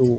2۔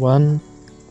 1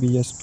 BS2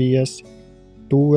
BS2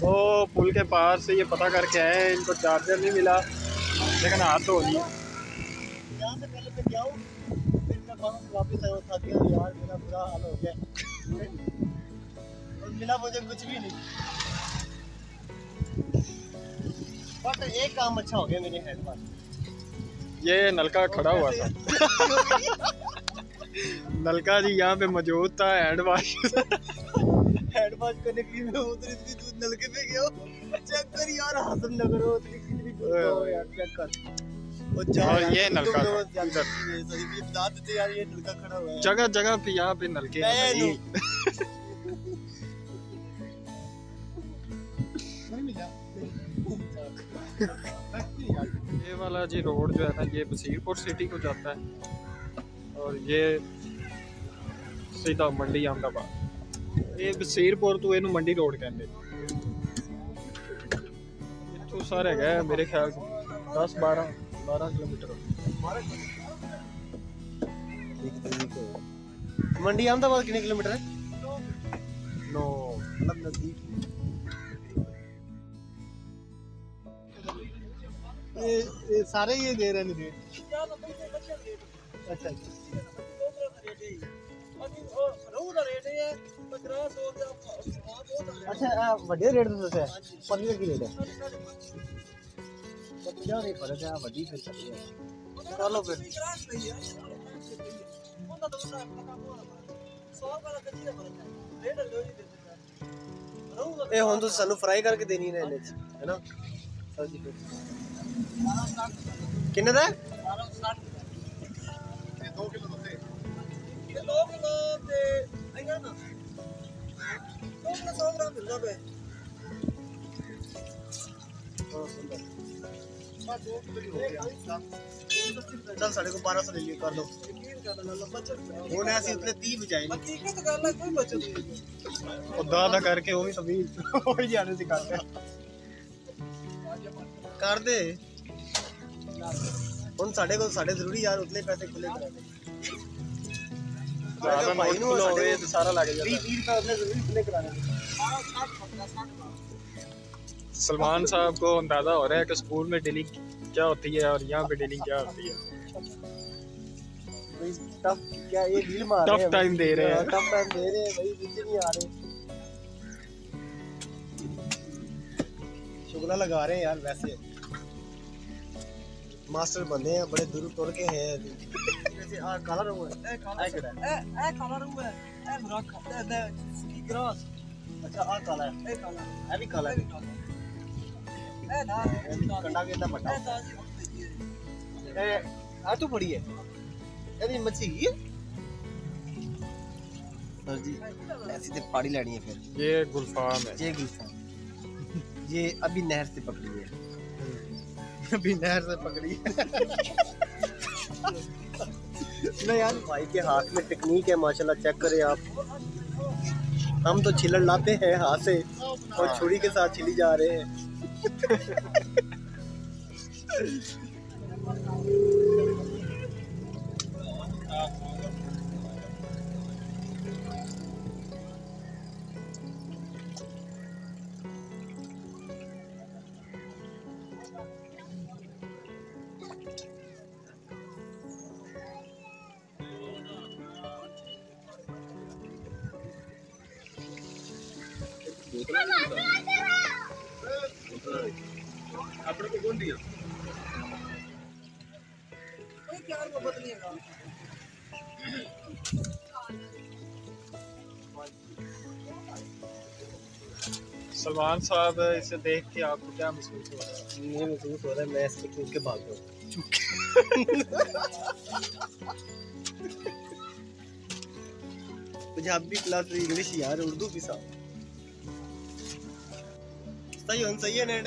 वो पुल के पार से ये पता करके आए, इनको चार्जर नहीं मिला, लेकिन हाथ धो लिया। यहाँ से पहले मैं गया हूँ, फिर मैं वहाँ से वापस आया, थक गया यार, मेरा बुरा हाल हो गया और मिला मुझे कुछ भी नहीं। बट एक काम अच्छा हो गया मेरे हैंड पास, ये नलका खड़ा हुआ था। नलका जी यहाँ पे मौजूद था, हैंड वाश हैंड वॉश करने के लिए मैं उधर इतनी दूर नलके पे गया, चेक कर यार, हसम न करो, इतनी कितनी दूर हो यार, चेक कर। और ये नलका बता देते यार, ये नलका खड़ा हुआ है जगह जगह पे, यहाँ पे नलके हैं भाई। ये वाला जी रोड जो है ना, ये बसीरपुर सिटी को जाता है और ये सीधा मंडी अहमदाबाद। ये बसीरपुर तो इनू मंडी रोड कहते इतों सारे है मेरे ख्याल 10-12 किलोमीटर। मंडी अहमदाबाद कितने किलोमीटर है? 9 मतलब नजदीक। ये सारे ये दे रहे हैं रेट। अच्छा अच्छा, वड्डे रेट तो दस्या, पतली की रेट है? क्या रेट फर्क है? वड्डी फिर कर लो फिर। ਇਹ ਹੁਣ ਤੁਸੀਂ ਸਾਨੂੰ ਫਰਾਈ ਕਰਕੇ ਦੇਣੀ ਨੇ ਇਹਨੇ ਚ, ਹੈ ਨਾ ਸਬਜ਼ੀ? ਫਿਰ ਕਿੰਨੇ ਦਾ? 2 ਕਿਲੋ ਦਿੱਤੇ। 2 ਕਿਲੋ ਤੇ ਆਇਆ ਨਾ 2 ਕਿਲੋ 100 ਗ੍ਰਾਮ ਮਿਲਦਾ ਪਿਆ। ਬਹੁਤ ਸੁੰਦਰ। ਬਸ 2 ਕਿਲੋ ਹੋ ਗਿਆ। चल साढ़े को 1200 ले लियो, कर दो। ਹੁਣ ਅਸੀਂ ਉਤਲੇ 30 ਬਚਾਏ ਨੇ। ਹਕੀਕਤ ਗੱਲ ਹੈ, ਕੋਈ ਬਚਤ ਨਹੀਂ। उदा अदा करके वो भी सभी हो ही जाने से करते कर दे। ਹੁਣ ਸਾਡੇ ਕੋਲ ਸਾਡੇ ਜ਼ਰੂਰੀ ਯਾਰ ਉਤਲੇ ਪੈਸੇ ਖੁੱਲੇ ਕਰਾ ਦੇ। ज्यादा भाई नोट खुला होवे तो सारा लग जाता 20 रुपए उतले जरूरी खुले करा दे। सलमान साहब को अंदाजा हो रहा है कि स्कूल में डीलिंग क्या होती है और यहाँ पे डीलिंग क्या होती है। टफ क्या ये डील मार रहे हैं, टफ टाइम दे रहे हैं। टफ टाइम दे रहे हैं भाई, नीचे नहीं आ रहे। शुक्ला लगा रहे हैं यार, वैसे मास्टर बंदे हैं, बड़े दूर तुर के हैं। जैसे आ काला रंग है, ए काला है, ए काला रंग है, ए रख दे की ग्रास। अच्छा आ काला है, ए काला है भी काला है, ए ना कंडा के इतना बड़ा ए आ तो बड़ी है यदि मच्छी है सर जी। ऐसी तो पाड़ी लेनी है फिर। ये गुलफाम है, ये गुलफाम, ये अभी नहर से पकड़ी है, अभी नहर से पकड़ी है। नहीं यार, भाई के हाथ में टेक्निक है माशाल्लाह, चेक करें आप। हम तो छिलड़ लाते हैं हाथ से और छुरी के साथ छिली जा रहे हैं। अपने को कौन दिया? सलमान साहब इसे देख के आपको क्या महसूस हो रहा है? ये महसूस हो रहा है मैं इसको चूक के भाग गया। पंजाबी क्लास इंग्लिश यार, उर्दू भी साहब सही है नेट।